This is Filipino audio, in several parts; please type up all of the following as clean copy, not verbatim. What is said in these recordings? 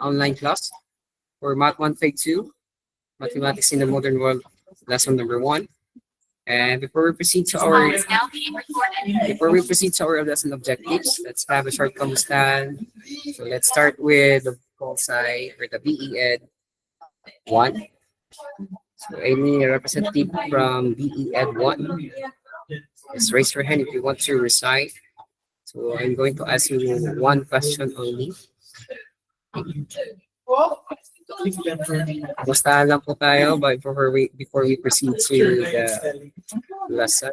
online class for Math 152, Mathematics in the Modern World, lesson number 1. And before we proceed to our lesson objectives, let's have a short kamustan. So let's start with the Pulsai or the BE Ed 1. So any representative from BE Ed 1, just raise your hand if you want to recite. So I'm going to ask you one question only. Bastahan lang po tayo before we proceed to the lesson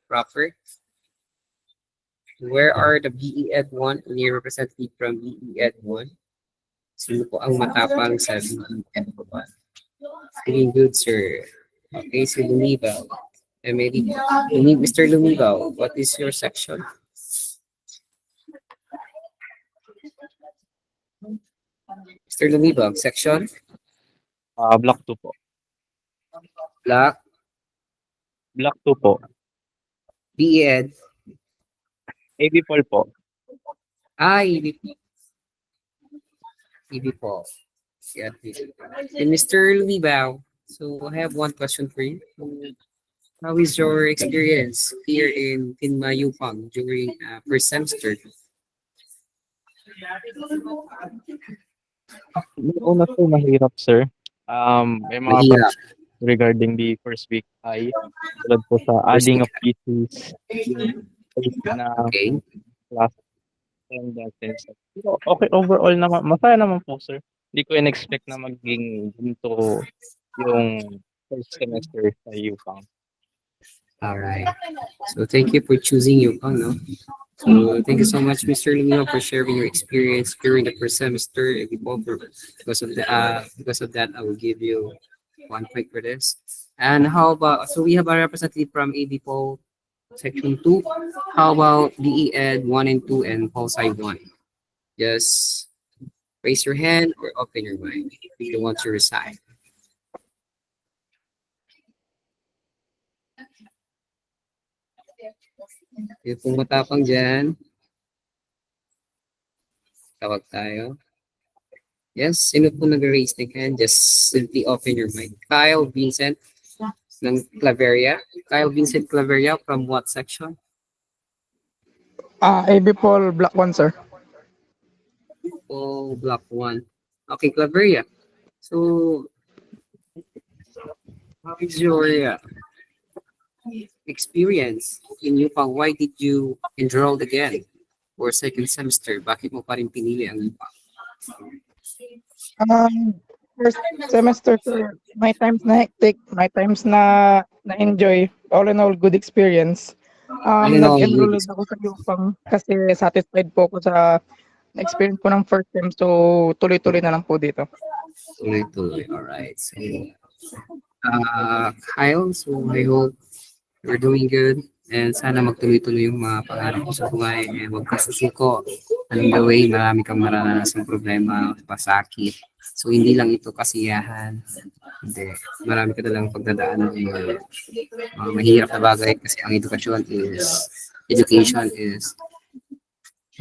proper. Where are the BE Ed 1? Any representative from BE Ed 1? Sino po ang matapang sa BE Ed 1? Feeling good, sir. Okay, so Lumibaw. Emily, Mr. Lumibaw, what is your section? Mr. Lumibaw, section? Block 2 po. Black, Block 2 po. BE Ed. AB Paul po. EB po. EB po. Yeah, and Mr. Lumibaw, so I have one question for you. How is your experience here in Mayupang during first semester? Una po mahirap, sir. May mga Mahirap. regarding the first week ay tulad po sa adding of pieces na Okay. class and that things. Pero okay, overall naman, masaya naman po, sir. Hindi ko in-expect na maging ganito yung first semester sa UPAM. All right. So thank you for choosing Yukon, no? So thank you so much, Mr. Lino, for sharing your experience during the first semester. Because of that, I will give you 1 point for this. And how about, so we have a representative from AB Pol section 2. How about BE Ed 1 and 2 and Pol Sci 1? Just raise your hand or open your mind if you want to recite. Yung kung matapang dyan, tawag tayo. Yes, sino po nag-raise ng hand? Just simply open your mind. Kyle Vincent ng Claveria. Kyle Vincent Claveria from what section? AB Paul Block 1, sir. Oh, Block 1. Okay, Claveria. So, how is your experience in UPAng? Why did you enroll again for second semester? Bakit mo pa rin pinili ang UPAng? First semester, sir, my times na hectic, my times na enjoy. All in all, good experience. Nag-enroll ako sa UPAng kasi satisfied po ako sa experience po ng first sem. So, tuloy-tuloy na lang po dito. Tuloy-tuloy. Alright. So, Kyle, so I hope you're doing good. And sana magtuloy-tuloy yung mga pangarap mo sa buhay. And huwag ka susiko. Along the way, marami kang maranasan problema, pasakit. So, hindi lang ito kasiyahan. Hindi. Marami ka talagang pagdadaanan ng mga mahirap na bagay kasi ang education is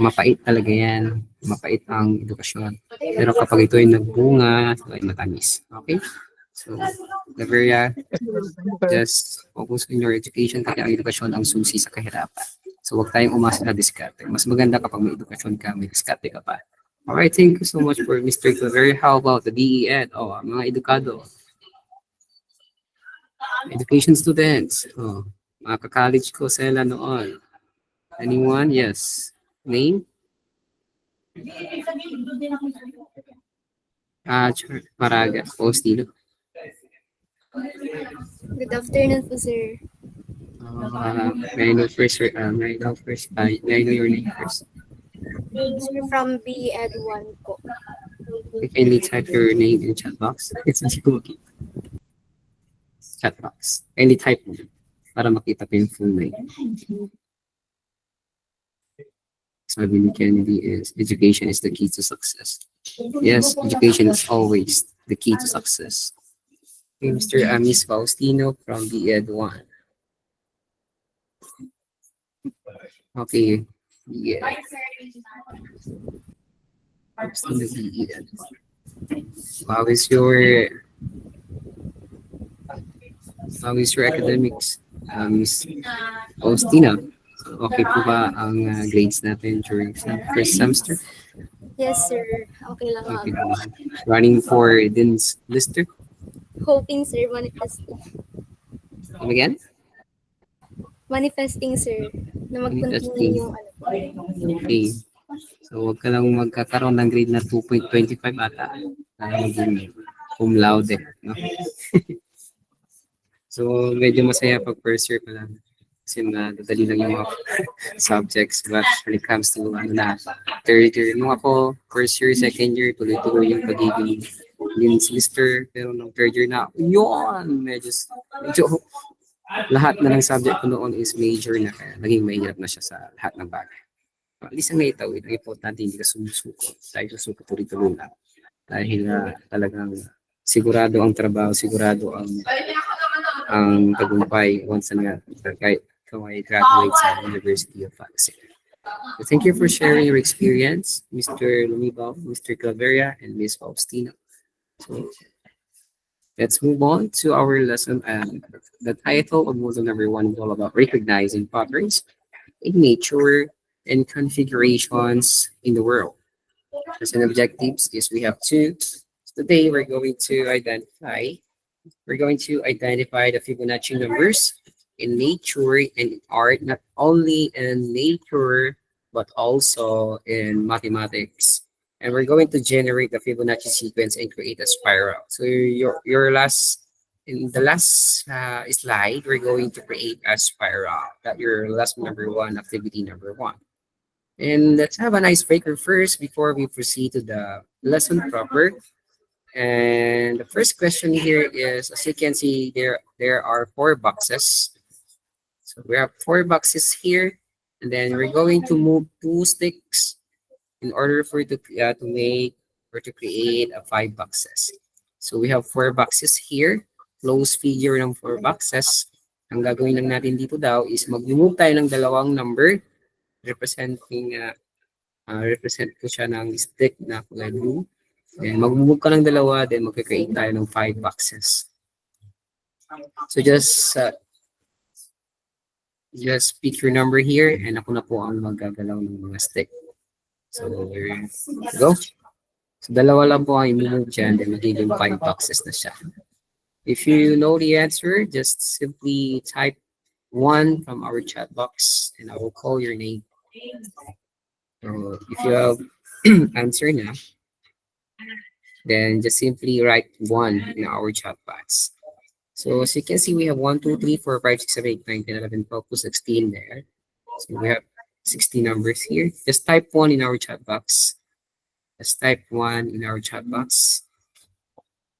mapait talaga yan. Mapait ang edukasyon. Pero kapag ito ay nagbunga, ito ay matamis. Okay? So, Laveria, just focus on your education kasi ang edukasyon ang susi sa kahirapan. So, huwag tayong umasa na diskarte. Mas maganda kapag may edukasyon ka, may diskarte ka pa. Alright, thank you so much for Mr. Laveria. How about the BE Ed? Oh, mga edukado. Education students. Oh, mga ka-college ko sila noon. Anyone? Yes. Name? Maraga. Faustino. Good afternoon po, sir. May I know your name first? Sir, from B Ed 1 po. You can type your name in chat box. It's a cookie. Chat box. Any type mo para makita ko yung full name. Sabi ni Kennedy is, education is the key to success. Yes, education is always the key to success. Okay, Mr. Amis Faustino from B Ed 1. Okay, yeah. Faustina B. How is your academics, Miss Faustina? Okay po ba ang grades natin during sa first semester? Yes, sir. Okay lang, Okay ma'am. naman. Running for Dean's Lister? Hoping, sir, manifesting. Come again? Manifesting, sir, na Manifesting. mag-continue yung ano. Okay. So, huwag ka lang magkakaroon ng grade na 2.25 ata. Maging cum laude. No? So, medyo masaya pag first year pa lang. Kasi madadali lang yung mga subjects. But when it comes to third year, nung ako, first year, second year, tuloy-tuloy yung pagiging yun semester. Pero nung third year na, yun! Medyo lahat na ng subject ko noon is major na kaya naging mahirap na siya sa lahat ng bagay. At least ang naitawid, ang importante hindi ka sumusuko. Dahil susuko tuloy-tuloy lang. Dahil talagang sigurado ang trabaho, sigurado ang tagumpay once na kahit ikaw ay graduate sa University of Pasig. So thank you for sharing your experience, Mr. Lumibaw, Mr. Claveria, and Ms. Faustina. So let's move on to our lesson. The title of module number 1 is all about recognizing patterns in nature and configurations in the world. As an objectives is we have two. Today we're going to identify the Fibonacci numbers in nature and in art, not only in nature but also in mathematics. And we're going to generate the Fibonacci sequence and create a spiral. So in the last slide, we're going to create a spiral. That your lesson number 1, activity number 1. And let's have an icebreaker first before we proceed to the lesson proper. And the first question here is, as you can see, there are 4 boxes. So we have 4 boxes here, and then we're going to move 2 sticks in order for it to make or to create a 5 boxes. So we have 4 boxes here, close figure ng 4 boxes. Ang gagawin lang natin dito daw is mag-move tayo ng dalawang number represent ko siya ng stick na kulay blue. Then mag-move ka ng dalawa, then mag-create tayo ng 5 boxes. So just pick your number here, and ako na po ang maggagalaw ng mga stick. So there you go. So dalawa lang po ang i-move dyan, then magiging 5 boxes na siya. If you know the answer, just simply type 1 from our chat box, and I will call your name. So if you have answer na, then just simply write 1 in our chat box. So as you can see, we have 1, 2, 3, 4, 5, 6, 7, 8, 9, 10, 11, 12, 16 there. So we have 60 numbers here. Just type 1 in our chat box. Just type 1 in our chat box.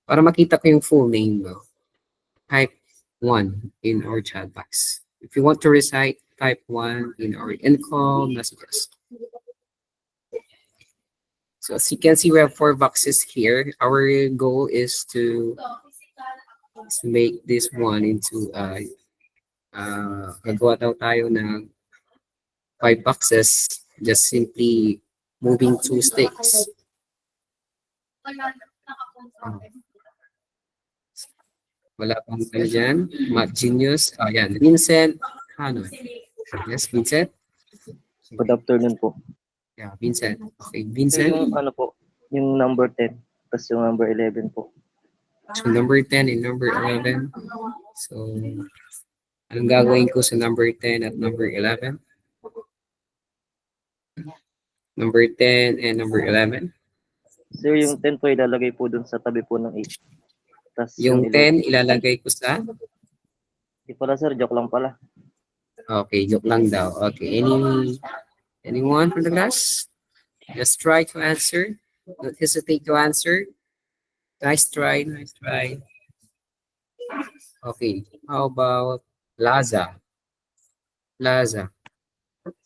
Para makita ko yung full name mo, type 1 in our chat box. If you want to recite, type 1 in our in-call messages. So as you can see, we have 4 boxes here. Our goal is to make this one into gagawa daw tayo ng 5 boxes, just simply moving 2 sticks. Wala pang tayo dyan. Math Genius. Yan. Vincent. Ano? Yes, Vincent. Good afternoon po. Yeah, Vincent. Okay, So, Vincent. yung ano po, yung number 10, tapos yung number 11 po. So number 10 and number 11. So anong gagawin ko sa number 10 at number 11? Number 10 and number 11. So, yung 10 po ilalagay po dun sa tabi po ng 8. Tapos Yung 10 ilalagay ko sa... Di pala sir, joke lang pala. Okay, joke lang daw. Okay, anyone from the class? Just try to answer. Don't hesitate to answer. Nice try, nice try. Okay, how about Laza? Laza.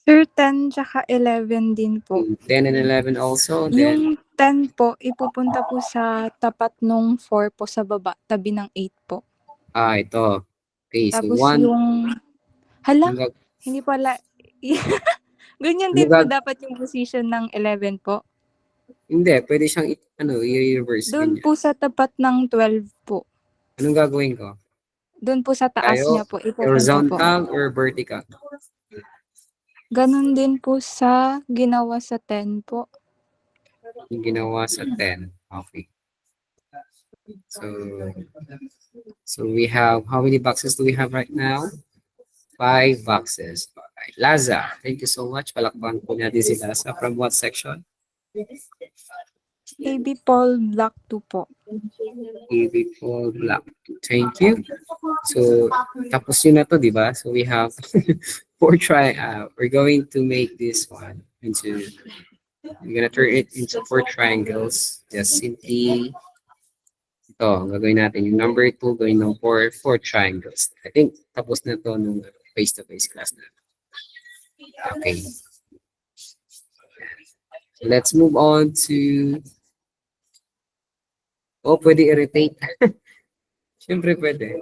Sir, 10 tsaka 11 din po. 10 and 11 also. Then, Yung 10 po, ipupunta po sa tapat nung 4 po sa baba, tabi ng 8 po. ito. Okay, so Tapos 1. yung... Hala, hindi pala... Ganyan din po dapat yung position ng 11 po. Hindi, pwede siyang i-reverse. Doon Ganyan. po sa tapat ng 12 po. Anong gagawin ko? Doon po sa taas Tayo, niya po. Ipupunta po. horizontal or vertical? Ganun din po sa ginawa sa 10 po. Yung ginawa sa 10. Okay. So we have, how many boxes do we have right now? 5 boxes. Alright. Laza, thank you so much. Palakpan po natin si Laza. From what section? AB Paul Block 2 po. AB Paul Black. Thank you. So, tapos yun na to, di ba? So we have we're going to make this one into, we're gonna turn it into 4 triangles. Just simply, ito, ang gagawin natin. Yung number 2, gawin ng 4 triangles. I think tapos na to nung face-to-face class na. Okay. Let's move on to, pwede i-rotate. Siyempre pwede.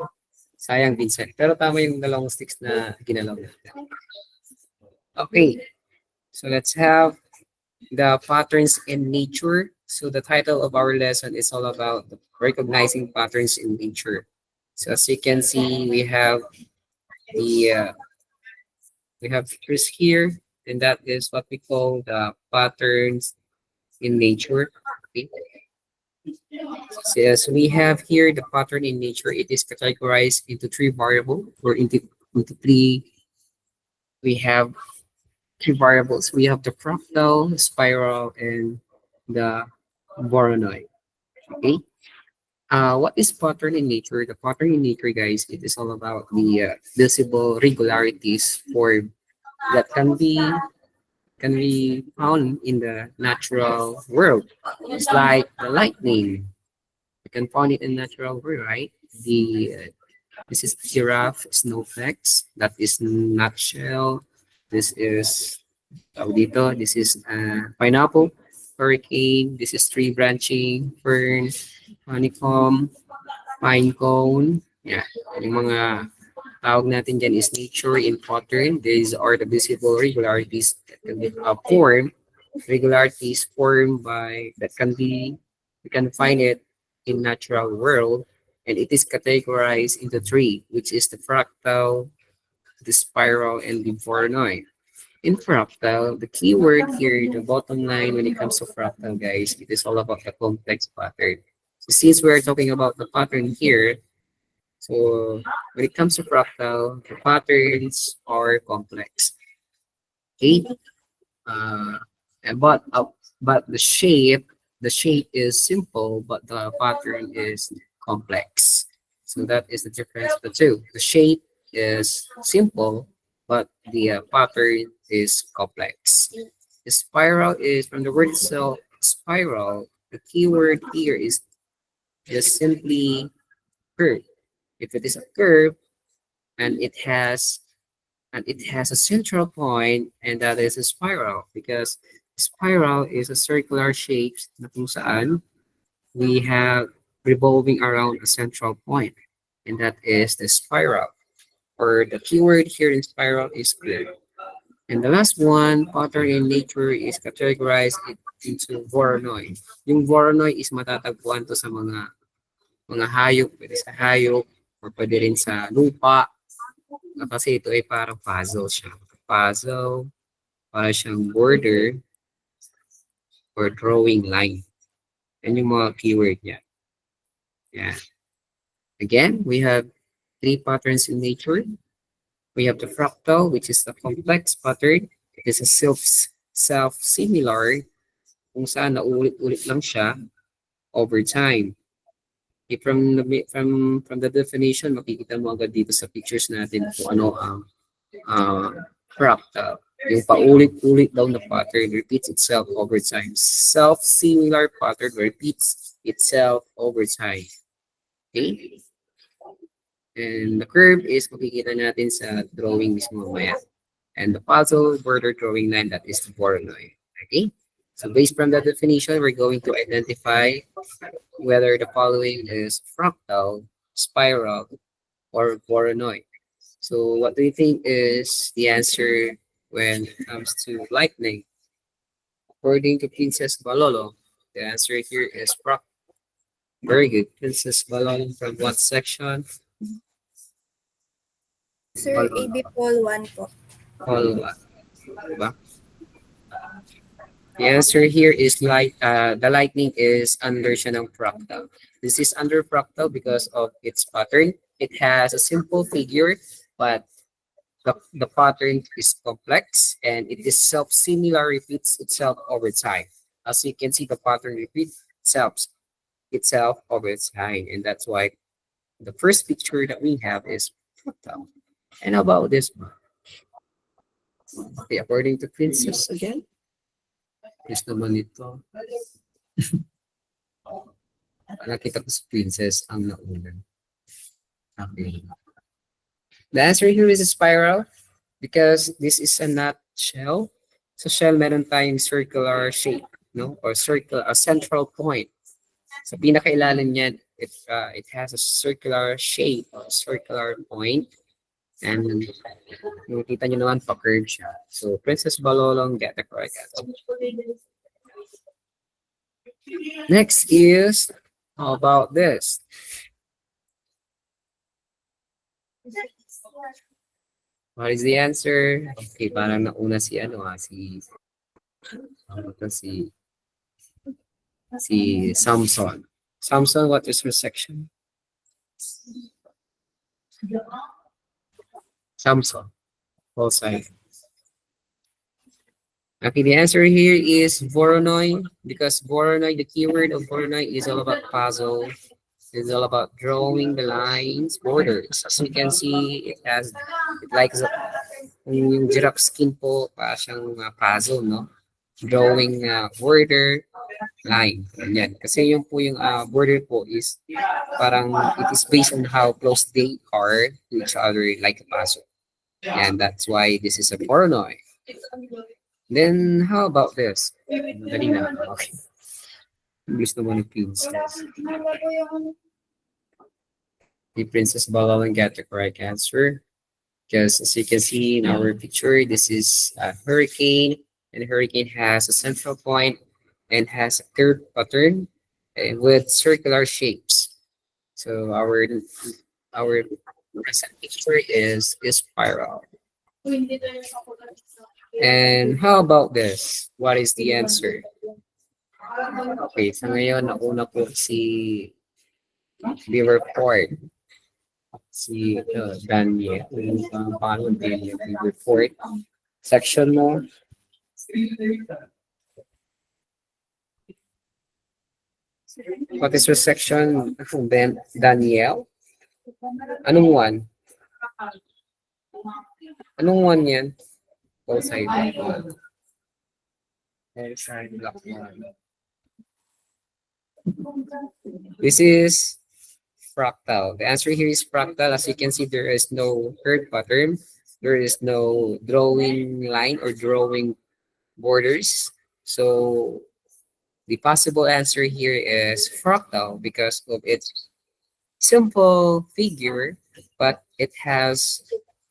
Sayang, Vincent. Pero tama yung dalawang sticks na ginalaw natin. Okay. So let's have the patterns in nature. So the title of our lesson is all about recognizing patterns in nature. So as you can see, we have pictures here, and that is what we call the patterns in nature. Okay. So as we have here the pattern in nature, it is categorized into 3 variables, or into 3. We have 3 variables. We have the fractal, spiral, and the Voronoi. Okay. What is pattern in nature? The pattern in nature, guys, it is all about the visible regularities that can be found in the natural world. It's like the lightning. You can find it in natural world, right? This is giraffe snowflakes. That is nutshell. This is dito. This is pineapple, hurricane. This is tree branching, fern, honeycomb, pine cone. Yeah, yung mga tawag natin dyan is nature in pattern. These are the visible regularities that can be formed. Regularities formed we can find it in natural world, and it is categorized into 3, which is the fractal, the spiral, and the Voronoi. In fractal, the key word here, the bottom line when it comes to fractal, guys, it is all about the complex pattern. So since we're talking about the pattern here, so when it comes to fractal, the patterns are complex. Okay? But the shape is simple, but the pattern is complex. So that is the difference of the two. The shape is simple, but the pattern is complex. The spiral is from the word itself, spiral. The keyword here is just simply curve. If it is a curve and it has a central point, and that is a spiral, because spiral is a circular shape na kung saan we have revolving around a central point, and that is the spiral. Or the keyword here in spiral is curve. And the last one, pattern in nature, is categorized into Voronoi. Yung Voronoi is matatagpuan to sa mga hayop, pwede sa hayop, or pwede rin sa lupa. Kasi ito ay parang puzzle siya. Puzzle, para siyang border, or drawing line. Yan yung mga keyword niya. Yeah. Again, we have 3 patterns in nature. We have the fractal, which is the complex pattern. It is a self-similar, kung saan naulit-ulit lang siya over time. From the definition, makikita mo agad dito sa pictures natin kung ano ang fractal. Yung paulit-ulit daw na pattern repeats itself over time. Self-similar pattern repeats itself over time. Okay? And the curve is makikita natin sa drawing mismo mamaya. And the puzzle border drawing line, that is the Voronoi. Okay? So based from the definition, we're going to identify whether the following is fractal, spiral, or Voronoi. So what do you think is the answer when it comes to lightning? According to Princess Balolo, The answer here is fractal. Very good. Princess Balon from what section? Sir, AB Paul 1 po. All what? Diba? The answer here is the lightning is under siya ng fractal. This is under fractal because of its pattern. It has a simple figure, but the pattern is complex and it is self-similar, repeats itself over time. As you can see, the pattern repeats itself over time, and that's why the first picture that we have is fractal. And how about this one? Okay, according to Princess again. Yes naman ito. Nakita ko si Princess ang nauna. Okay. The answer here is a spiral because this is a nutshell. So shell meron tayong circular shape, no? Or circle, a central point. Sa pinakailalim niyan, it has a circular shape or circular point. And nakita nyo naman pa-curve siya. So Princess Balolong, get the correct answer. Next is, how about this? What is the answer? Okay, parang nauna si si Samson. Samson, what is your section? Samson. Full side. Okay, the answer here is Voronoi, because Voronoi, the keyword of Voronoi is all about puzzle. It's all about drawing the lines, borders. As you can see, it likes yung giraffe skin po, pa siyang puzzle, no? Drawing border line. Yan. Kasi yung po yung border po is parang it is based on how close they are to each other like a puzzle. And that's why this is a Voronoi. Then, how about this? Dali na. Okay. English naman ng princess. The Princess Balolong get the correct answer. Because as you can see in our picture, this is a hurricane. And hurricane has a central point and has a curved pattern with circular shapes. So our present picture is spiral. And how about this? What is the answer? Okay, sa ngayon, nauna po si Liverpool. Si Daniel. Paano Daniel Liverpool? Section mo. What is your section? Then Daniel? Anong one? Anong one yan? All side black one. All side black one. This is fractal. The answer here is fractal. As you can see, there is no curved pattern. There is no drawing line or drawing borders. So the possible answer here is fractal because of its simple figure, but it has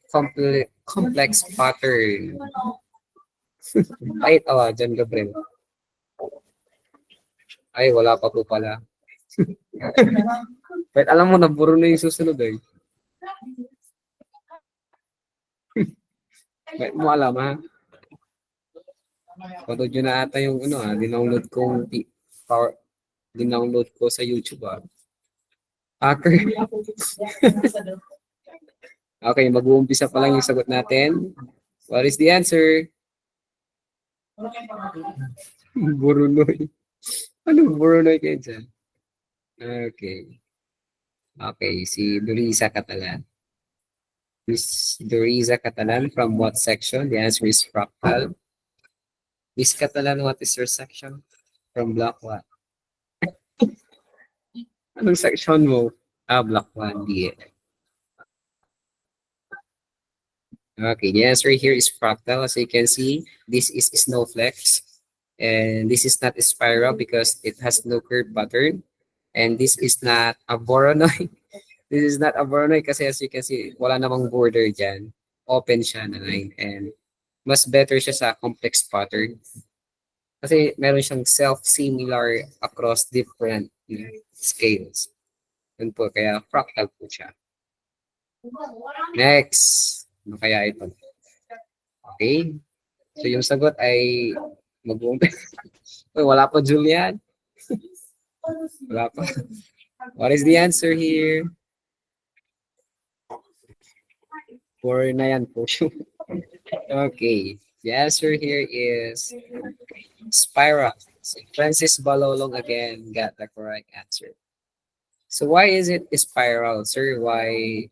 complex pattern. Ay, John Gabriel. Ay, wala pa po pala. But alam mo, naburo na yung susunod eh. Ba't mo alam ha? Panood nyo na ata yung dinownload ko sa YouTube ah. Hacker. Okay, mag-uumpisa pa lang yung sagot natin. What is the answer? Burunoy. Anong Burunoy kayo dyan? Okay. Okay, si Dorisa Catalan. Miss Dorisa Catalan, from what section? The answer is fractal. Miss Catalan, what is your section? From block what? Anong section mo? Block 1, D. Okay, the answer here is fractal. As you can see, this is snowflakes. And this is not a spiral because it has no curved pattern. And this is not a Voronoi. This is not a Voronoi kasi as you can see, wala namang border dyan. Open siya na line. And mas better siya sa complex pattern. Kasi meron siyang self-similar across different scales. Yun po, kaya fractal po siya. Next. Ano kaya ito? Okay. So yung sagot ay Uy, wala pa, Julian. Wala pa. What is the answer here? 4 na yan po. Okay. The answer here is spiral. So Francis Balolong again got the correct answer. So why is it spiral, sir? Why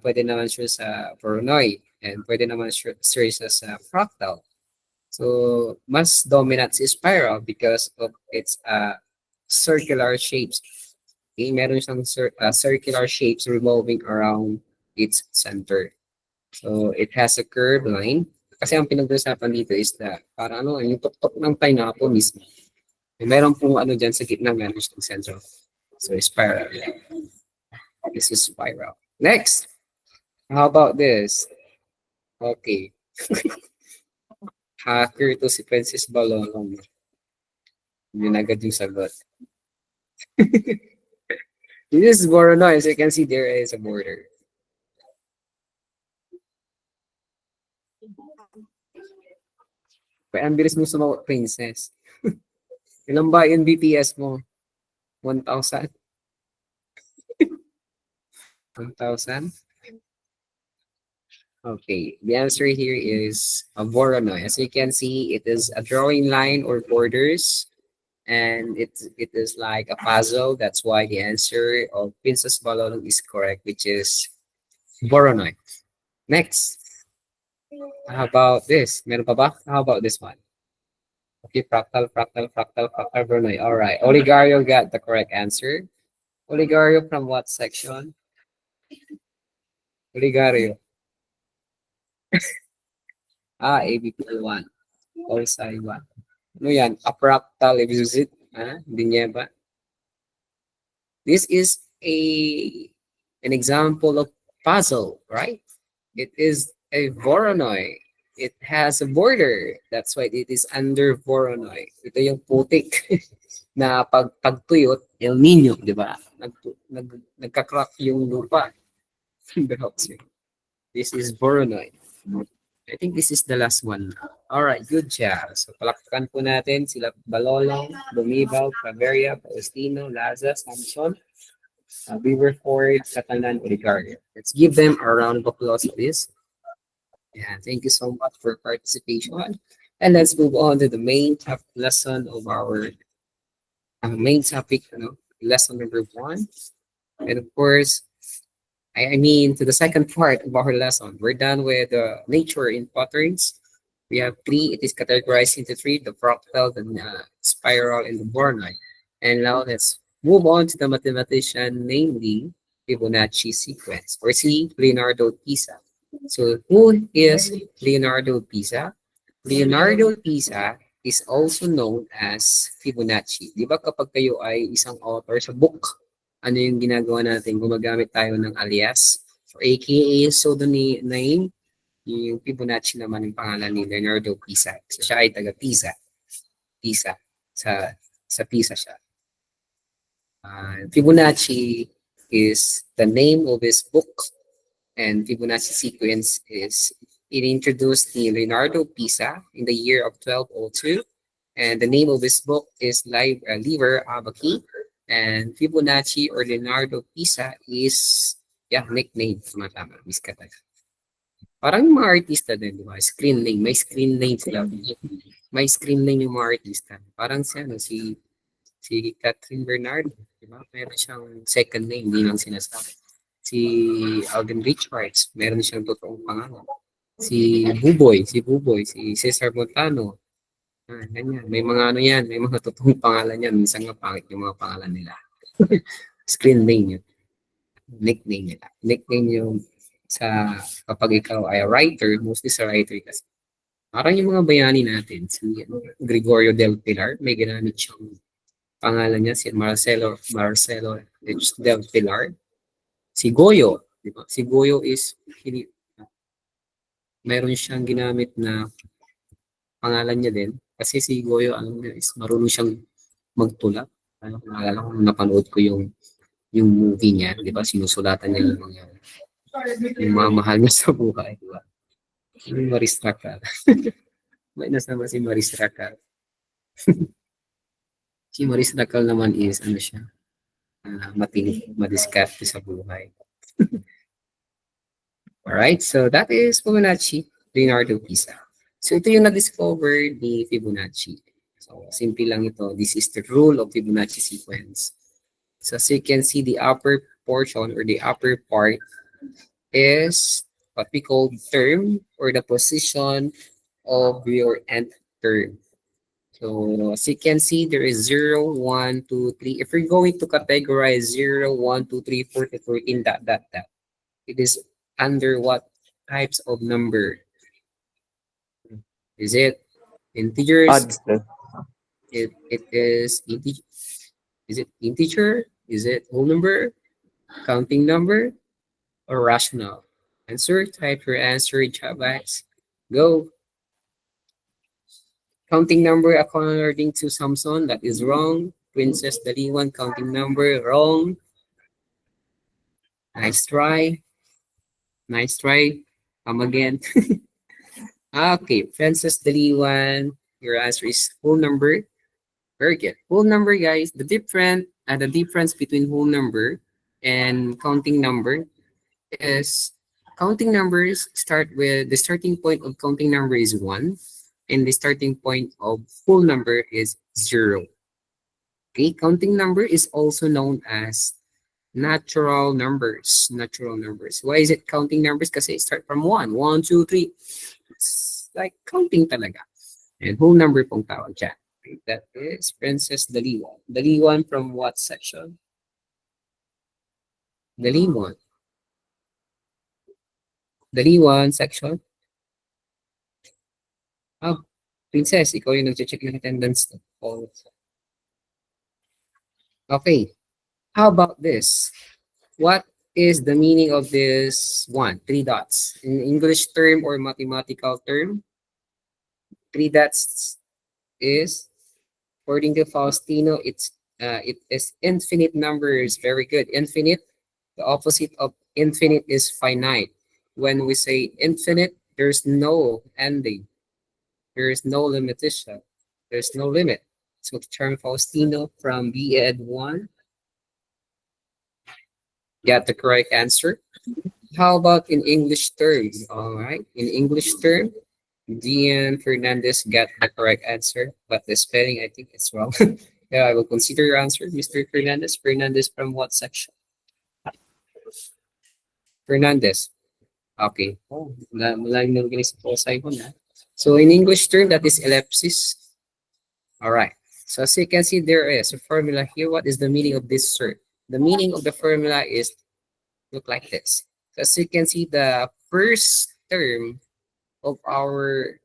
pwede naman siya sa Voronoi and pwede naman siya sa fractal? So mas dominant si spiral because of its circular shapes. Okay, meron siyang circular shapes revolving around its center. So it has a curved line. Kasi ang pinag-usapan dito is that para ano, yung tuktok ng pineapple mismo. Meron pong ano dyan sa gitna meron siyang central. So spiral. This is spiral. Next. How about this? Okay. Hacker to si Francis Balolong. Yun agad yung sagot. This is Voronoi. As you can see, there is a border. Kaya ang bilis mo sumagot, princess. Ilan ba yung BTS mo? 1,000? 1,000? Okay, the answer here is a Voronoi. As you can see, it is a drawing line or borders, and it is like a puzzle. That's why the answer of Princess Balolong is correct, which is Voronoi. Next. How about this? Meron pa ba? How about this one? Okay, fractal, Voronoi. All right. Oligario got the correct answer. Oligario from what section? Oligario. ABP1. Olsay 1. Ano yan? A fractal exit? Hindi niya ba? This is an example of puzzle, right? It is a Voronoi. It has a border. That's why it is under Voronoi. Ito yung putik na pagtuyot, El Nino, di ba? Nagka-crack yung lupa. This is Voronoi. I think this is the last one. All right, good job. So palakpakan po natin sila Balolong, Lumibaw, Claveria, Faustino, Laza, Samson, Beaverford, Catalan, Oligario. Let's give them a round of applause for this. Yeah, thank you so much for participation. And let's move on to the main lesson of our main topic, lesson number 1. And of course, I mean to the second part of our lesson. We're done with nature in patterns. We have 3. It is categorized into 3, the fractal, the spiral, and the Voronoi. And now let's move on to the mathematician, namely Fibonacci sequence, or C, Leonardo Pisa. So who is Leonardo Pisa? Leonardo Pisa is also known as Fibonacci. Di ba kapag kayo ay isang author sa book, ano yung ginagawa natin? Gumagamit tayo ng alias or aka pseudonym. Yung Fibonacci naman yung pangalan ni Leonardo Pisa. So siya ay taga Pisa. Pisa. Sa Pisa siya. Fibonacci is the name of his book, and Fibonacci sequence is introduced ni Leonardo Pisa in the year of 1202, and the name of his book is Liber Abaci, and Fibonacci or Leonardo Pisa is nickname. Tama, miskatag. Parang yung mga artista din, di ba? Screen name. May screen name sila. May screen name yung mga artista. Parang si Catherine Bernardo, di ba? Meron siyang second name, hindi lang sinasabi. Si Alden Richards, meron siyang totoong pangalan. Si Buboy, si Cesar Montano. Ganyan. May mga ano yan, may mga totoong pangalan yan. Minsan nga pangit yung mga pangalan nila. Screen name yun. Nickname nila. Nickname yung sa kapag ikaw ay writer, mostly sa writer kasi. Parang yung mga bayani natin, si Gregorio del Pilar, may ginamit siyang pangalan niya, si Marcelo del Pilar. Si Goyo, di ba? Si Goyo is, meron siyang ginamit na pangalan niya din. Kasi si Goyo, ano niya, is marunong siyang magtula. Ano, naalala ko, nung napanood ko yung movie niya, di ba? Sinusulatan niya yung mga mahal niya sa buhay, di ba? Yung Maris Racal. May nasama si Maris Racal. Si Maris Racal naman is, ano siya, matinik, madiskarte sa buhay. Alright, so that is Fibonacci, Leonardo Pisa. So ito yung na-discover ni Fibonacci. So simple lang ito. This is the rule of Fibonacci sequence. So as you can see, the upper portion or the upper part is what we call term or the position of your nth term. So as you can see, there is 0, 1, 2, 3. If we're going to categorize 0, 1, 2, 3, 4, 14, dot, dot, dot, it is under what types of number? Is it integers? Odds, sir. It is integer. Is it integer? Is it whole number? Counting number? Or rational? Answer. Type your answer in chat box. Go. Counting number according to Samson, that is wrong. Princess Daliwan, counting number, wrong. Nice try. Nice try. Come again. Okay, Princess Daliwan, your answer is whole number. Very good. Whole number, guys. The difference between whole number and counting number is counting numbers start with the starting point of counting number is 1 and the starting point of whole number is 0. Okay, counting number is also known as natural numbers. Natural numbers. Why is it counting numbers? Kasi it start from 1, 1, 2, 3. It's like counting talaga. And whole number pong tawag dyan. Okay, that is Princess Daliwan. Daliwan from what section? Daliwan. Daliwan section? Oh, Princess, ikaw yung nag-check ng attendance. Oh. Okay. How about this? What is the meaning of this one? 3 dots. In English term or mathematical term, 3 dots is, according to Faustino, it is infinite numbers. Very good. Infinite. The opposite of infinite is finite. When we say infinite, there's no ending. There is no limitation. There's no limit. So the term Faustino from B.Ed 1. Got the correct answer. How about in English terms? All right. In English term, Dian Fernandez got the correct answer, but the spelling, I think it's wrong. Yeah, I will consider your answer, Mr. Fernandez. Fernandez from what section? Fernandez. Okay. Oh, malaking organized po sa icon, ha? So in English term, that is ellipsis. All right. So as you can see, there is a formula here. What is the meaning of this cert? The meaning of the formula is look like this. So as you can see, the first term of our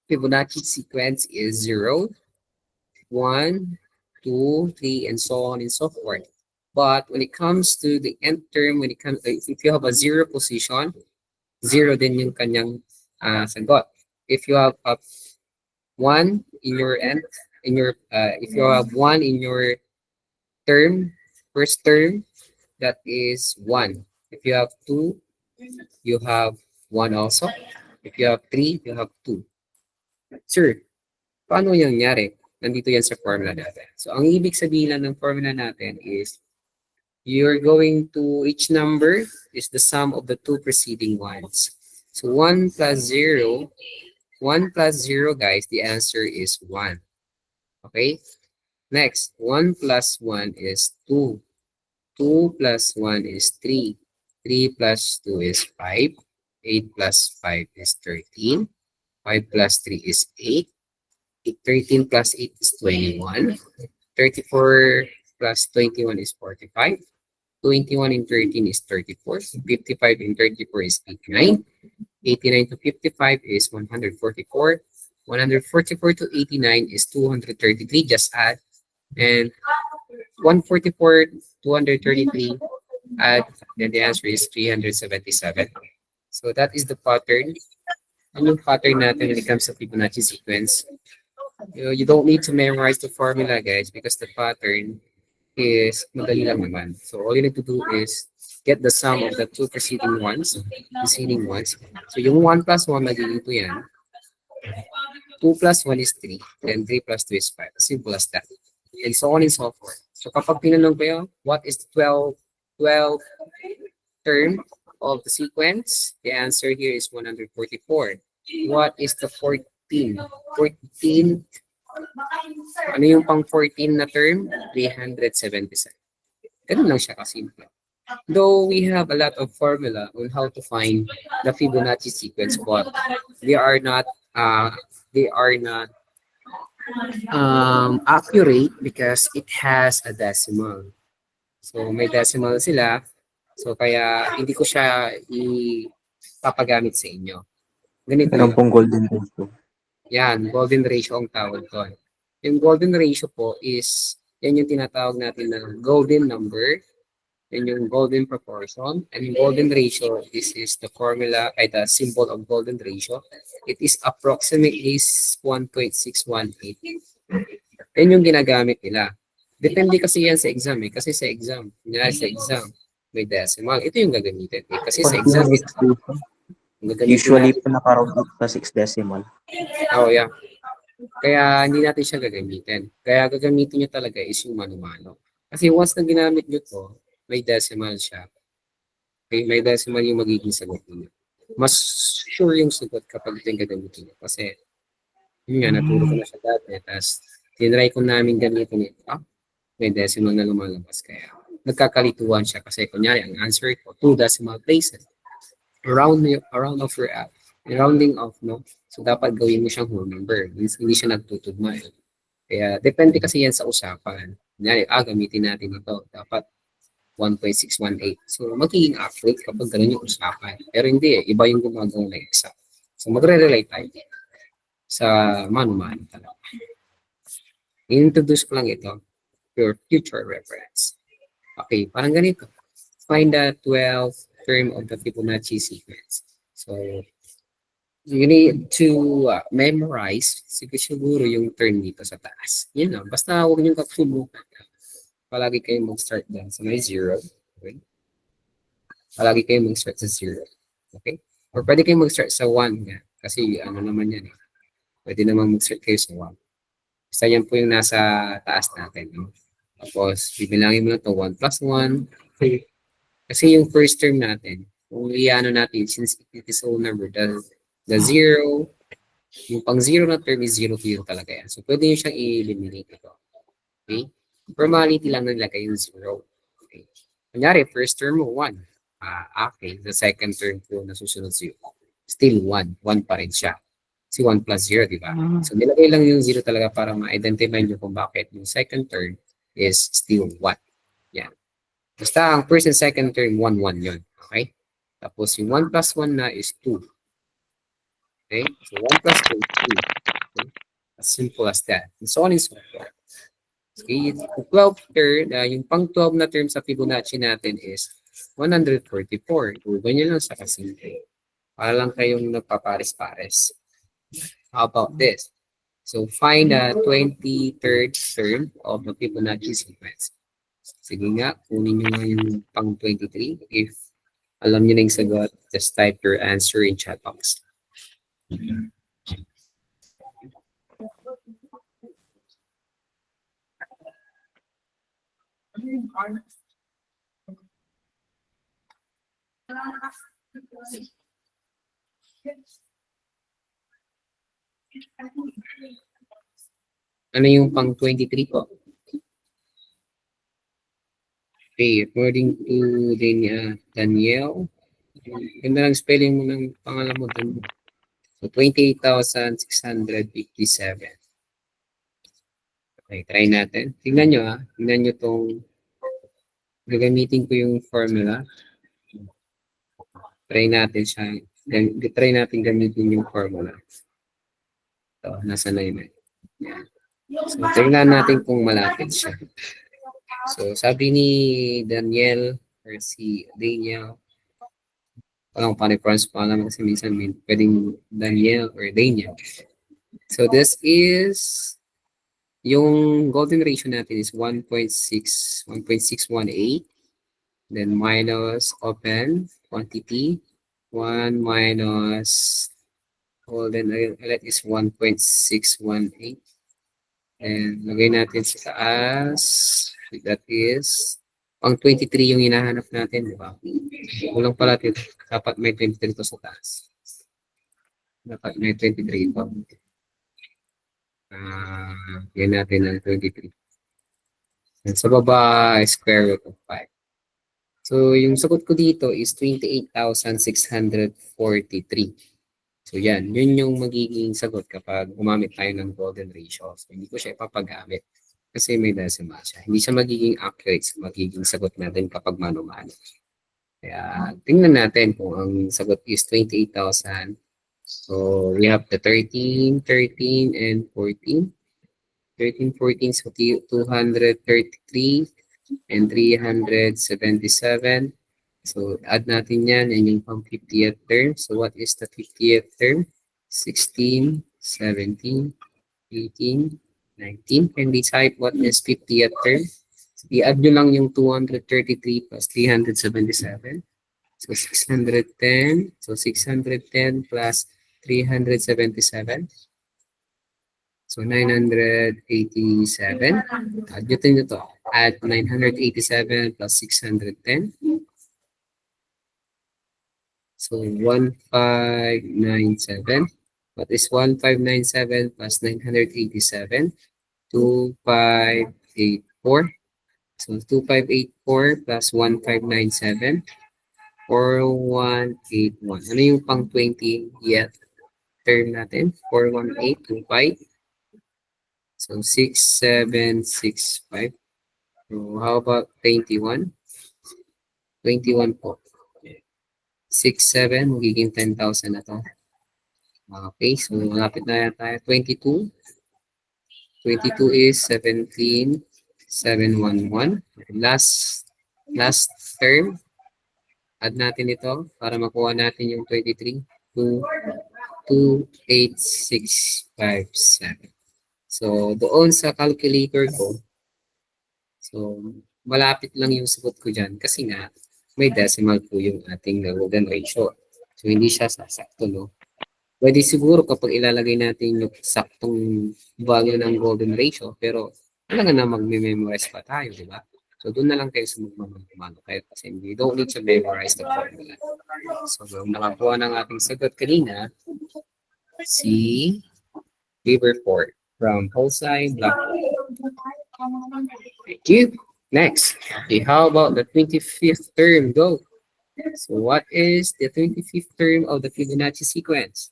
Fibonacci sequence is 0, 1, 2, 3, and so on and so forth. But when it comes to the nth term, when it comes, if you have a 0 position, 0 din yung kanyang sagot. If you have a 1 in your nth, if you have 1 in your term, first term, that is 1. If you have 2, you have 1 also. If you have 3, you have 2. Sir, paano yung nangyari? Nandito yan sa formula natin. So, ang ibig sabihin lang ng formula natin is you're going to, each number is the sum of the 2 preceding ones. So, 1 plus 0, 1 plus 0, guys, the answer is 1. Okay? Next, 1 plus 1 is 2. 2 plus 1 is 3. 3 plus 2 is 5. 8 plus 5 is 13. 5 plus 3 is 8. 13 plus 8 is 21. 34 plus 21 is 45. 21 and 13 is 34. 55 and 34 is 89. 89 to 55 is 144. 144 to 89 is 233. Just add. And 144, 233, add, then the answer is 377. So that is the pattern. Ano yung pattern natin when it comes to Fibonacci sequence? You don't need to memorize the formula, guys, because the pattern is madali lang naman. So all you need to do is get the sum of the two preceding ones. So yung 1 plus 1, magiging 2 yan. 2 plus 1 is 3. Then 3 plus 2 is 5. Simple as that. And so on and so forth. So kapag tinanong kayo, what is the 12 term of the sequence? The answer here is 144. What is the 14? 14, ano yung pang 14 na term? 377. Ganun lang siya kasimple. Though we have a lot of formula on how to find the Fibonacci sequence, but they are not accurate because it has a decimal. So may decimal sila. So kaya hindi ko siya ipapagamit sa inyo. Ganito Meron yun. pong golden ratio. Yan, golden ratio ang tawag doon. Yung golden ratio po is, yan yung tinatawag natin na golden number, yan yung golden proportion, and yung golden ratio, this is the formula, ay the symbol of golden ratio. It is approximately 1.618. Yan yung ginagamit nila. Depende kasi yan sa exam eh. Kasi sa exam, may decimal. Ito yung gagamitin eh. Kasi sa exam, Usually po nakaround up sa 6 decimal. Oh, yeah. Kaya hindi natin siya gagamitin. Kaya gagamitin nyo talaga is yung mano-mano. Kasi once na ginamit nyo to, may decimal siya. Okay, may decimal yung magiging sagot niyo. Mas sure yung sagot kapag ito yung gagamitin nyo. Kasi, yun nga, naturo ko na siya dati. Tapos, tinry ko namin gamitin ito. May decimal na lumalabas. Kaya, nagkakalituan siya. Kasi, kunyari, ang answer ko, 2 decimal places. Rounding off, no? So, dapat gawin mo siyang whole number. Hindi siya nagtutugma. Kaya, depende kasi yan sa usapan. Kunyari, gamitin natin ito. Dapat 1.618. So, magiging accurate kapag ganun yung usapan. Pero hindi iba yung gumagawa na exact. So, magre-relate tayo sa mano-mano talaga. Introduce ko lang ito for future reference. Okay, parang ganito. Find the 12th term of the Fibonacci sequence. So, you need to memorize siguro yung term dito sa taas. Yun lang. Basta huwag niyong kakulukan. Palagi kayong mag-start dyan sa may 0. Okay? Palagi kayong mag-start sa 0. Okay? Or pwede kayong mag-start sa 1. Nga. Kasi ano naman yan eh. Pwede naman mag-start kayo sa 1. Basta yan po yung nasa taas natin. No? Tapos, bibilangin mo na ito 1 plus 1. Okay. Kasi yung first term natin, kung iano natin, since it is whole number, the 0, yung pang 0 na term is 0 to 0 talaga yan. So, pwede nyo siyang i-eliminate ito. Okay? Formality lang nilagay yung 0. Okay? Kunyari, first term mo, 1. Okay. The second term ko, nasusunod 0. Still 1. 1 pa rin siya. Kasi 1 plus 0, di ba? So, nilagay lang yung 0 talaga para ma-identify nyo kung bakit yung second term is still 1. Yan. Basta ang first and second term, 1, 1 yun. Okay? Tapos yung 1 plus 1 na is 2. Okay? So 1 plus 2 is 2. Okay? As simple as that. And so on and so forth. Okay? Yung 12th term, yung pang 12 na term sa Fibonacci natin is 144. Tugan nyo lang sa kasimple. Para lang kayong nagpapares-pares. How about this? So find the 23rd term of the Fibonacci sequence. Sige nga, kunin nyo nga yung pang 23. If alam nyo na yung sagot, just type your answer in chat box. Ano yung pang 23 po? Okay, according to Danielle, ganda lang spelling mo ng pangalan mo. So, 28,657. Okay, try natin. Tingnan nyo Tingnan nyo itong gagamitin ko yung formula. Try natin siya. Try natin gamitin yung formula. Ito, nasa na yun. Yan. So, tingnan natin kung malapit siya. So, sabi ni Daniel or si Daniel, walang pa-reference pa naman kasi minsan pwedeng Daniel or Daniel. So this is yung golden ratio natin is 1.618. Then minus open quantity 1 minus golden elet is 1.618. And lagay natin sa taas. That is pang 23 yung hinahanap natin, di ba? Kulang pala ito. Dapat may 23 ito sa taas. Dapat may 23 ito. Yan natin ng 23. And sa baba, square root of 5. So, yung sagot ko dito is 28,643. So, yan. Yun yung magiging sagot kapag gumamit tayo ng golden ratio. So, hindi ko siya ipapagamit kasi may decimal siya. Hindi siya magiging accurate sa magiging sagot natin kapag mano-mano. Kaya, tingnan natin kung ang sagot is 28,000. So, we have the 13, 13, and 14. 13, 14, so 233 and 377. So, add natin yan. Yan yung pang 50th term. So, what is the 50th term? 16, 17, 18, 19. Can decide what is 50th term. So, i-add nyo lang yung 233 plus 377. So, 610. So, 610 plus 377. So, 987. Add nyo to. Add 987 plus 610. So, 1597. What is 1597 plus 987? 2584. So, 2584 plus 1597. 4181. Ano yung pang 20th term natin? 41825. So, 6765. So, how about 21? 21 po. 67, magiging 10,000 na to. Okay, so malapit na tayo. 22. 22 is 17,711. Last term. Add natin ito para makuha natin yung 23. 28657. So, doon sa calculator ko, so, malapit lang yung sagot ko dyan kasi nga, may decimal po yung ating golden ratio. So, hindi siya sasakto, no? Pwede siguro kapag ilalagay natin yung saktong value ng golden ratio, pero talaga na mag-memorize pa tayo, di ba? So, doon na lang kayo sa magmamano kayo kasi we don't need to memorize the formula. So, nakakuha ng ating sagot kanina, si Riverford from Hosai Blackpool. Thank you. Next, okay, how about the 25th term? Go. So what is the 25th term of the Fibonacci sequence?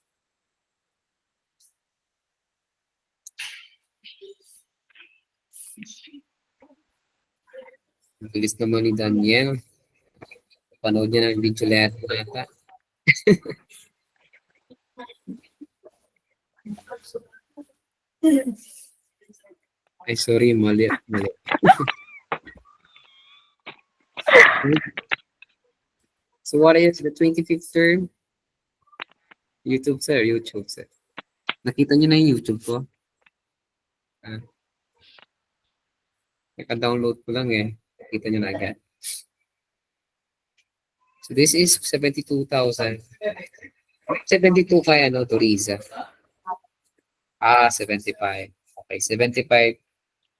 Bilis naman ni Daniel. Panood niya ng video lahat ko yata. Ay, sorry, mali. So what is the 25th term? YouTube sir. Nakita niyo na yung YouTube ko? Naka-download ko lang eh. Nakita niyo na agad. So this is 72,000. 72 kay to Riza. 75. Okay, 75.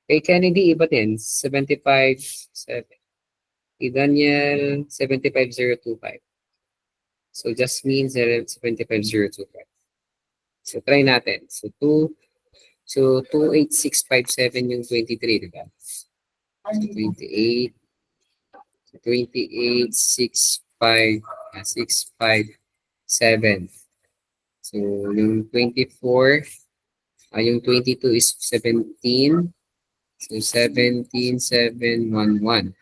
Kay Kennedy, iba din. 75, 7. Kay Daniel, 75025. So, just means 75025. So, try natin. So, 28657 yung 23, diba? So, 28. So, 657. So, yung 24, yung 22 is 17. So, 17,711.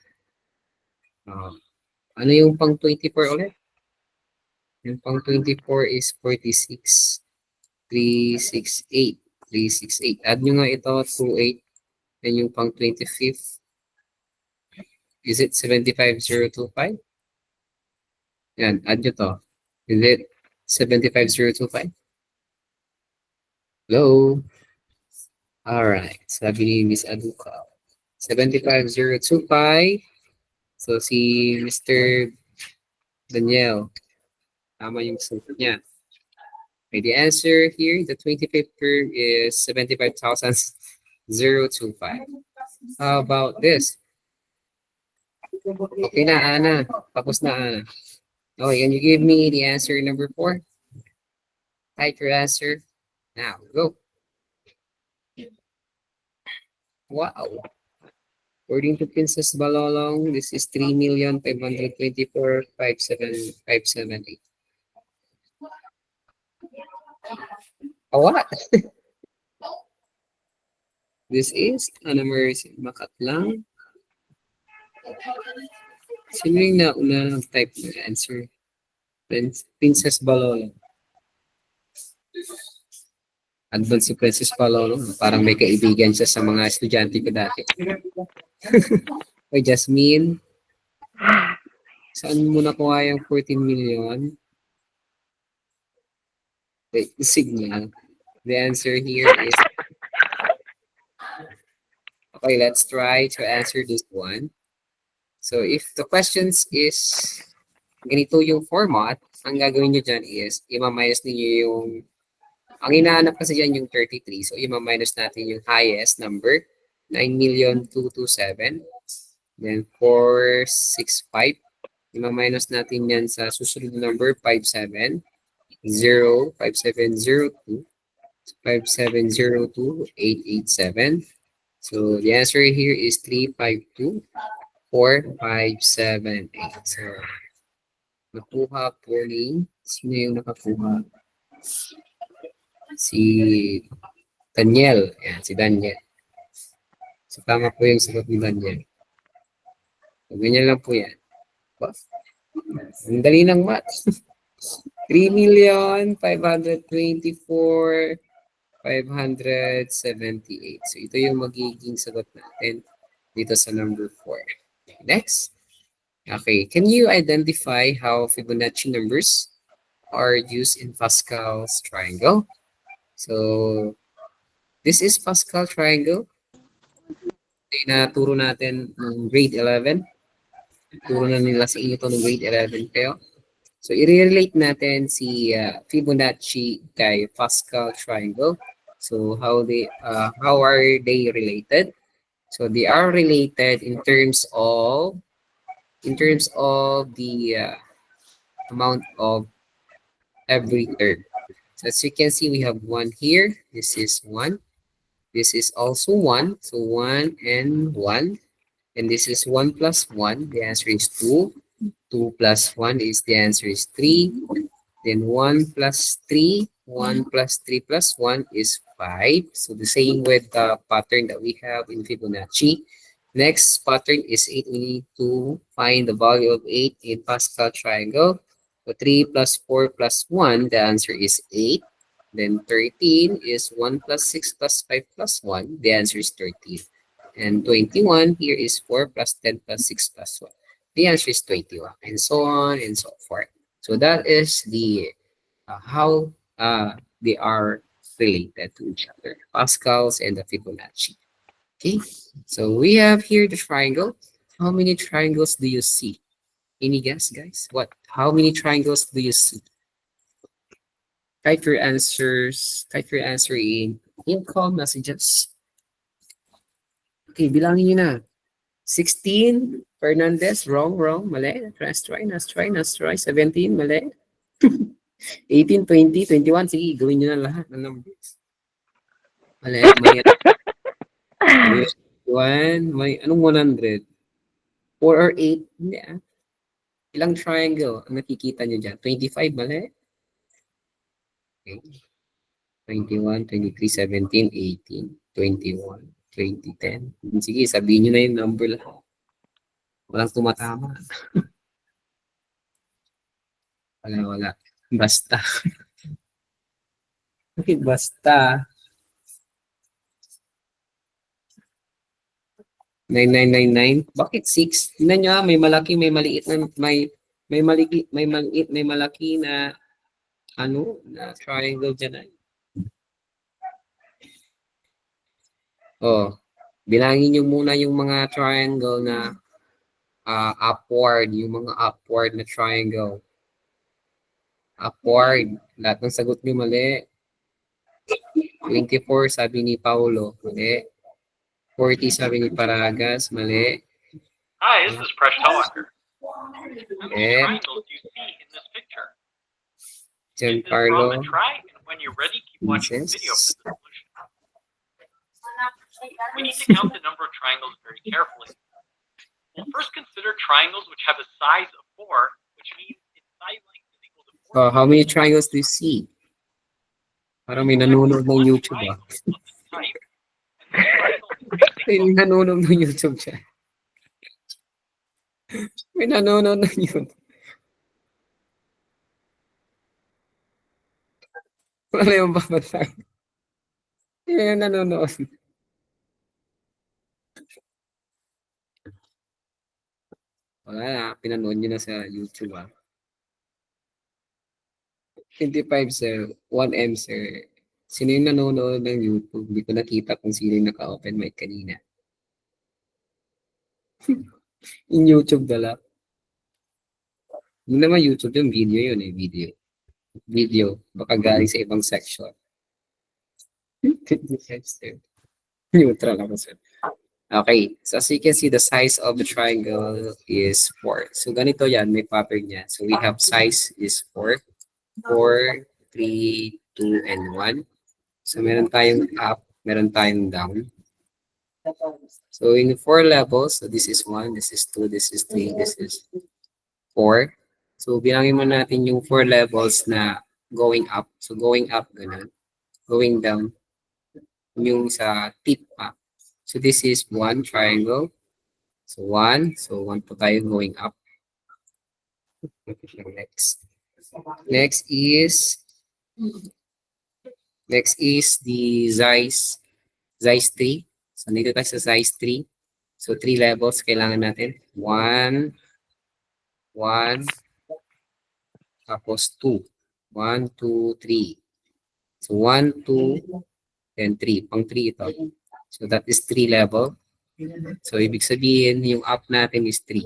Ano yung pang 24 ulit? Yung pang 24 is 46,368. Add nyo nga ito, 28. Then yung pang 25th, is it 75025? Yan, add nyo to. Is it 75025? Hello? Alright. Sabi ni Miss Aduka. 75025. So, si Mr. Daniel. Tama yung sagot niya. Okay, the answer here, the 25th term is 75,025. How about this? Okay na, Ana. Tapos na, Ana. Okay, can you give me the answer number 4? Type your answer. Now, go. Wow. According to Princess Balolong, this is 3,524,578. What? This is Ana Mercy Makatlang. Sino yung nauna type ng answer? Princess Balolong. Andun si Princess Balolong. Parang may kaibigan siya sa mga estudyante ko dati. Oy, Jasmine. Saan mo nakuha yung 14 million? Wait, signal. The answer here is... Okay, let's try to answer this one. So, if the questions is ganito yung format, ang gagawin nyo dyan is, i-minus ninyo yung, ang hinahanap kasi dyan yung 33. So, i-minus natin yung highest number, 9,227,000. Then, 465. I-minus natin yan sa susunod na number, 57,000, 5702, 5702,887. So, the answer here is 352,4,578. So, nakuha po ni, sino yung nakakuha? Si Daniel. Ayan, si Daniel. So, tama po yung sagot ni Daniel. So, ganyan lang po yan. Ang dali ng math. 3,524,578. So, ito yung magiging sagot natin dito sa number 4. Next. Okay. Can you identify how Fibonacci numbers are used in Pascal's triangle? So, this is Pascal triangle. Naturo natin ng grade 11. Turo na nila sa inyo ito ng grade 11 kayo. So, i-relate natin si Fibonacci kay Pascal triangle. So, how are they related? So, they are related in terms of the amount of every term. So, as you can see, we have 1 here. This is 1. This is also 1. So, 1 and 1. And this is 1 plus 1. The answer is 2. 2 plus 1 is the answer is 3. Then 1 plus 3. 1 plus 3 plus 1 is 5. So the same with the pattern that we have in Fibonacci. Next pattern is 8. We need to find the value of 8 in Pascal triangle. So 3 plus 4 plus 1, the answer is 8. Then 13 is 1 plus 6 plus 5 plus 1. The answer is 13. And 21 here is 4 plus 10 plus 6 plus 1. The answer is 21, and so on and so forth. So that is the how they are related to each other, Pascal's and the Fibonacci. Okay, so we have here the triangle. How many triangles do you see? Any guess, guys? How many triangles do you see? Type your answers. Type your answer in call messages. Okay, bilangin nyo na. 16, Fernandez, wrong, mali. Let's try. 17, mali. 18, 20, 21, sige, gawin nyo na lahat ng numbers. Mali, may 1, may anong 100? 4 or 8? Hindi ah. Ilang triangle ang nakikita nyo dyan? 25, mali. Okay. 21, 23, 17, 18, 21. 2010. Sige, sabihin nyo na yung number lahat. Walang tumatama. Wala. Basta. Bakit basta? 9999. Bakit 6? Tingnan nyo may malaki, may maliit na may maliit, may malaki na na triangle dyan. Oh, bilangin nyo muna yung mga triangle na upward, yung mga upward na triangle. Upward. Lahat ng sagot nyo mali. 24 sabi ni Paulo, mali. 40 sabi ni Paragas, mali. Hi, this is Presh Talwalkar. How many Eh, triangles do you see in this picture? Is this Giancarlo, problem a try? And when you're ready, keep watching the video for the solution. We need to count the number of triangles very carefully. We'll first consider triangles which have a size of 4, which means its side length is equal to 4. how many triangles do you see? Parang may nanonood ng YouTube ah. May nanonood ng YouTube siya. May nanonood ng YouTube. Wala yung babasa. Yung nanonood. Wala na, pinanood nyo na sa YouTube ah. 25 sir, 1M sir. Sino yung nanonood ng YouTube? Hindi ko nakita kung sino yung naka-open mic kanina. Yung YouTube dala. Hindi naman YouTube yung video yun eh, video. Video, baka galing sa ibang section. 25 sir. Neutral ako sir. Okay, so as you can see, the size of the triangle is 4. So ganito yan, may pattern niya. So we have size is 4. 4, 3, 2, and 1. So meron tayong up, meron tayong down. So in the 4 levels, so this is 1, this is 2, this is 3, this is 4. So bilangin mo natin yung 4 levels na going up. So going up, ganun. Going down, yung sa tip up. So this is 1 triangle. So 1, so 1 po tayo going up. Next. Next is the Zeiss 3. So dito tayo sa Zeiss 3. So 3 levels kailangan natin. 1, 1, tapos 2. 1, 2, 3. So 1, 2, then 3. Pang 3 ito. So that is 3 level. So ibig sabihin yung up natin is 3.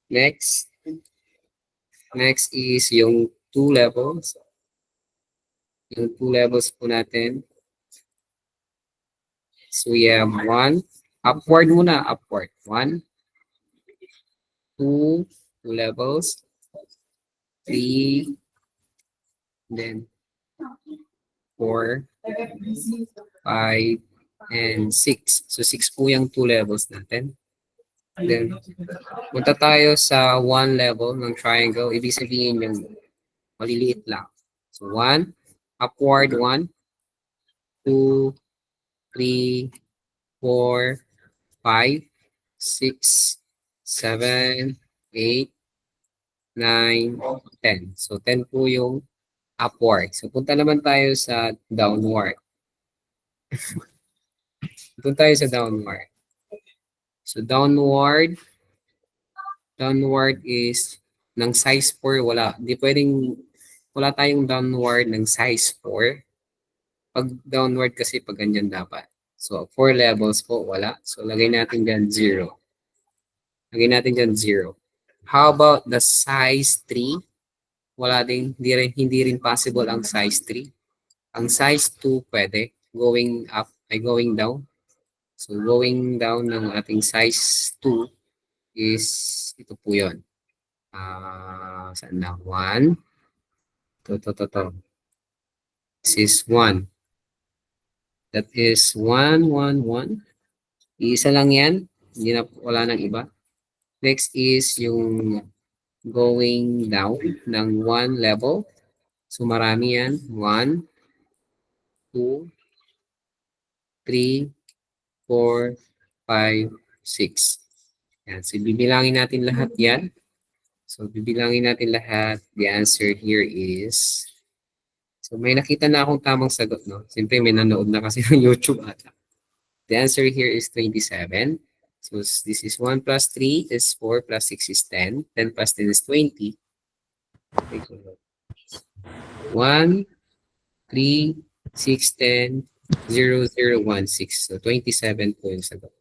Next. Next is yung 2 levels. Yung 2 levels po natin. So we have 1. Upward muna. Upward. 1. 2. 2 levels. 3. Then 4. 5. And 6. So 6 po yung 2 levels natin. Then, punta tayo sa 1 level ng triangle. Ibig sabihin yung maliliit lang. So 1. Upward 1. 2. 3. 4. 5. 6. 7. 8. 9. 10. So 10 po yung upward. So punta naman tayo sa downward. Punta tayo sa downward. So downward is ng size 4 wala. Di pwedeng wala tayong downward ng size 4. Pag downward kasi pag ganyan dapat. So 4 levels po wala. So lagay natin diyan 0. Lagay natin diyan 0. How about the size 3? Wala din, hindi rin possible ang size 3. Ang size 2 pwede. Going up ay going down. So, going down ng ating size 2 is, ito po yun. Saan na? 1. To. This is 1. That is 1, 1, 1. Isa lang yan. Hindi na, wala nang iba. Next is yung going down ng 1 level. So, marami yan. 1, 2, 3, 4, 5, 6. Yan. So, bibilangin natin lahat yan. So, bibilangin natin lahat. The answer here is... So, may nakita na akong tamang sagot, no? Siyempre, may nanood na kasi ng YouTube ata. The answer here is 27. So, this is 1 plus 3 is 4 plus 6 is 10. 10 plus 10 is 20. 1, 3, 6, 10, 0016. So 27 po yung sagot.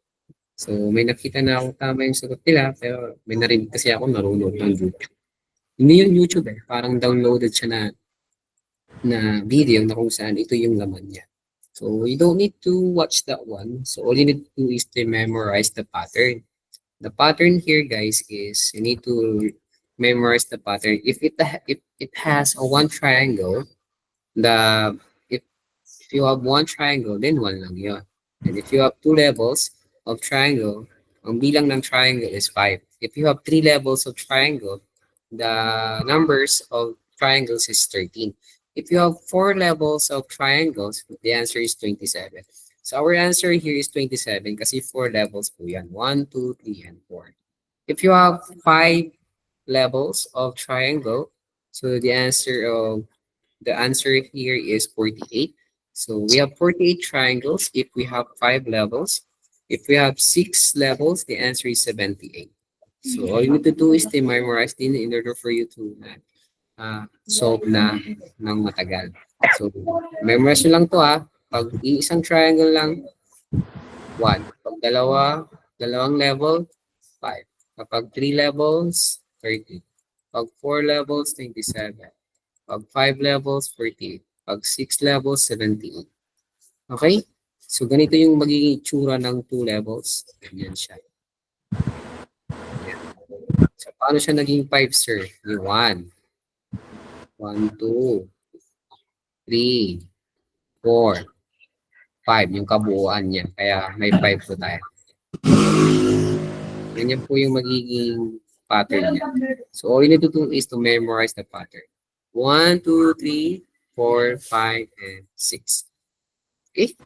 So may nakita na ako tama yung sagot nila, pero may narinig kasi ako narunod ng YouTube. Hindi yung YouTube parang downloaded siya na video na kung saan ito yung laman niya. So you don't need to watch that one. So all you need to do is to memorize the pattern. The pattern here, guys, is you need to memorize the pattern. If it has a one triangle, if you have one triangle, then one lang yun. And if you have two levels of triangle, ang bilang ng triangle is 5. If you have 3 levels of triangle, the numbers of triangles is 13. If you have 4 levels of triangles, the answer is 27. So our answer here is 27 kasi 4 levels po yan. 1, 2, 3, and 4. If you have 5 levels of triangle, so the answer here is 48. So we have 48 triangles if we have 5 levels. If we have 6 levels, the answer is 78. So all you need to do is to memorize din in order for you to solve na ng matagal. So memorize nyo lang to Pag isang triangle lang, 1. Pag dalawang level, 5. Kapag 3 levels, 30. Pag 4 levels, 27. Pag 5 levels, 48. Pag 6 levels, 78. Okay? So, ganito yung magiging itsura ng 2 levels. Ganyan siya. Yan. So, paano siya naging 5, sir? Yung 1. 1, 2, 3, 4, 5. Yung kabuuan niya. Kaya may 5 po tayo. Ganyan po yung magiging pattern niya. So, all you need to do is to memorize the pattern. 1, 2, 3, 4, 5, and 6. Okay?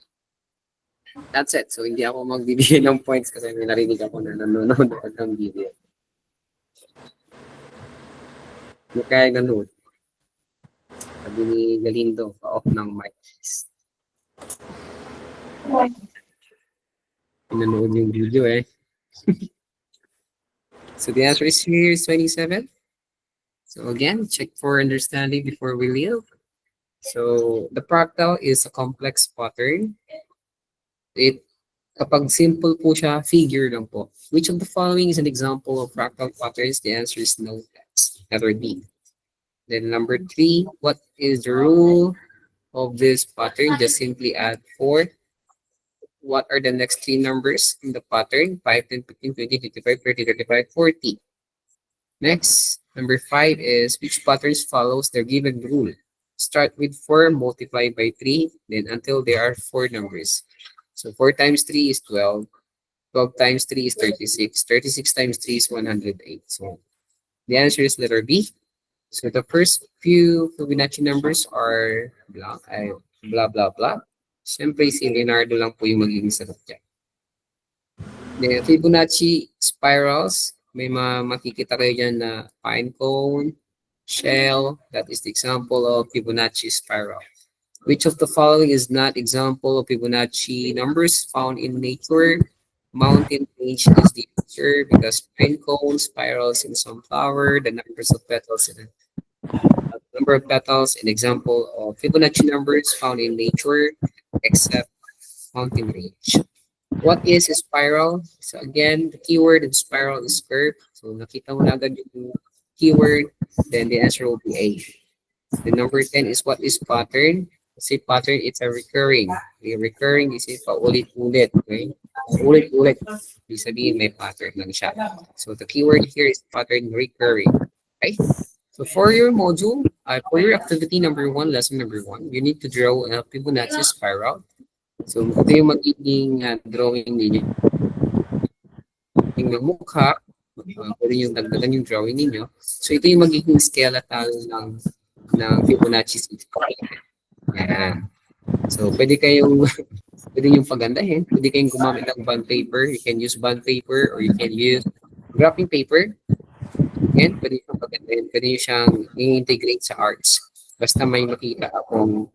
That's it. So, hindi ako magbibigay ng points kasi may narinig ako na nanonood ng video. Hindi kaya nanood. Sabi ni Galindo, pa-off ng mic. Pinanood yung video So, the answer is here is 27. So, again, check for understanding before we leave. So, the fractal is a complex pattern. Kapag simple po siya, figure lang po. Which of the following is an example of fractal patterns? The answer is no. That's letter B. Then number 3, what is the rule of this pattern? Just simply add 4. What are the next 3 numbers in the pattern? 5, 10, 15, 20, 25, 30, 35, 40. Next, number 5 is which patterns follows the given rule? Start with 4, multiply by 3, then until there are 4 numbers. So 4 times 3 is 12. 12 times 3 is 36. 36 times 3 is 108. So the answer is letter B. So the first few Fibonacci numbers are blah, blah, blah. Siyempre, si Leonardo lang po yung magiging sagot dyan. The Fibonacci spirals, may makikita kayo dyan na pine cone, shell. That is the example of Fibonacci spiral. Which of the following is not example of Fibonacci numbers found in nature? Mountain range is the answer because pine cone spirals in sunflower, the numbers of petals in number of petals, an example of Fibonacci numbers found in nature, except mountain range. What is a spiral? So again, the keyword in spiral is curve. So nakita mo na agad yung keyword, then the answer will be A. The number 10 is what is pattern? Kasi pattern, it's a recurring. A recurring is paulit-ulit. Okay? Ulit-ulit. Ibig sabihin may pattern lang siya. So the keyword here is pattern recurring. Okay? So for your module, for your activity number 1, lesson number 1, you need to draw a Fibonacci spiral. So ito yung magiging drawing ninyo. Yung mukha, pwede yung dagdagan yung drawing ninyo. So ito yung magiging skeletal ng Fibonacci spiral. Yan. So pwede yung pagandahin, pwede kayong gumamit ng bond paper. You can use bond paper or you can use wrapping paper. Yan, pwede yung pagandahin, pwede yung siyang i-integrate sa arts. Basta may makita akong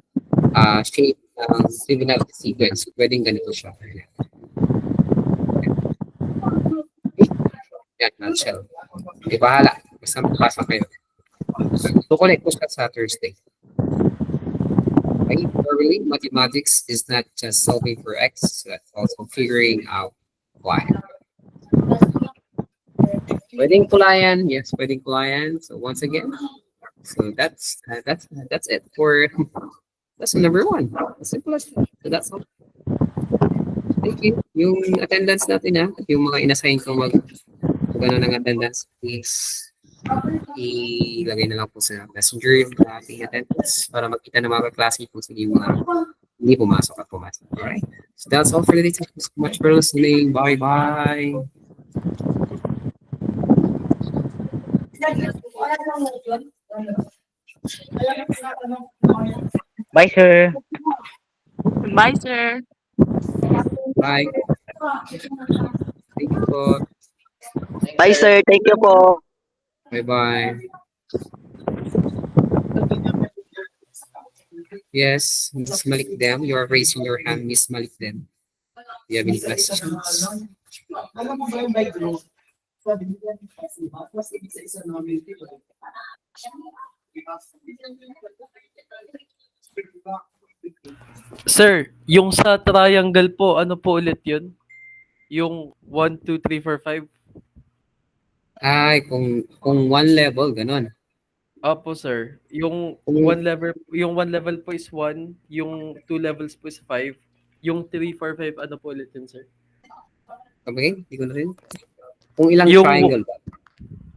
shape ng Fibonacci sequence. So, pwedeng ganito siya. Yan, nutshell. Okay, bahala. Basta magpasa kayo. So, connect ko siya sa Thursday. Okay, probably mathematics is not just solving for x, but also figuring out y. Pwedeng kulayan, yes, pwedeng kulayan. So once again, so that's it for lesson number 1. As simple as that. So that's all. Thank you. Yung attendance natin at yung mga inassign ko ano ng attendance, please ilagay na lang po sa messenger yung ating attendance para makita ng mga klase kung sino yung mga hindi pumasok at pumasok. Alright? So that's all for today. Thank you so much for listening. Bye-bye. Bye, sir. Bye, sir. Bye. Thank you po. Bye, sir. Thank you po. Bye-bye. Yes, Miss Malikdem, you are raising your hand, Miss Malikdem. Do you have any questions? Sir, yung sa triangle po, ano po ulit yun? Yung 1, 2, 3, 4, 5? Ay, kung one level, ganun. Opo, sir. Yung Kung- one level po is 1, yung 2 levels po is 5, yung 3, 4, 5, ano po ulit yun, sir? Okay, hindi ko na rin. Kung ilang Yung- triangle ba?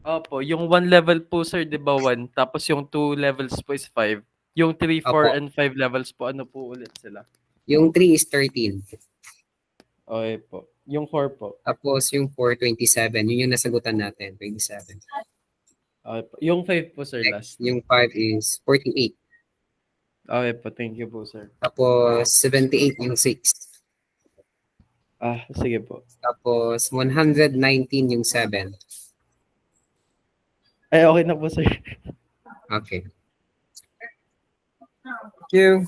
Opo, yung 1 level po, sir, di ba 1? Tapos yung 2 levels po is 5. Yung 3, 4, Opo. and 5 levels po, ano po ulit sila? Yung 3 is 13. Okay po. Yung 4 po. Tapos yung 4, 27. Yun yung nasagutan natin, 27. Okay po. Yung 5 po, sir, Next, last. yung 5 is 48. Okay po, thank you po, sir. Tapos 78 yung 6. Sige po. Tapos 119 yung 7. Ay, okay na po, sir. Okay. Thank you.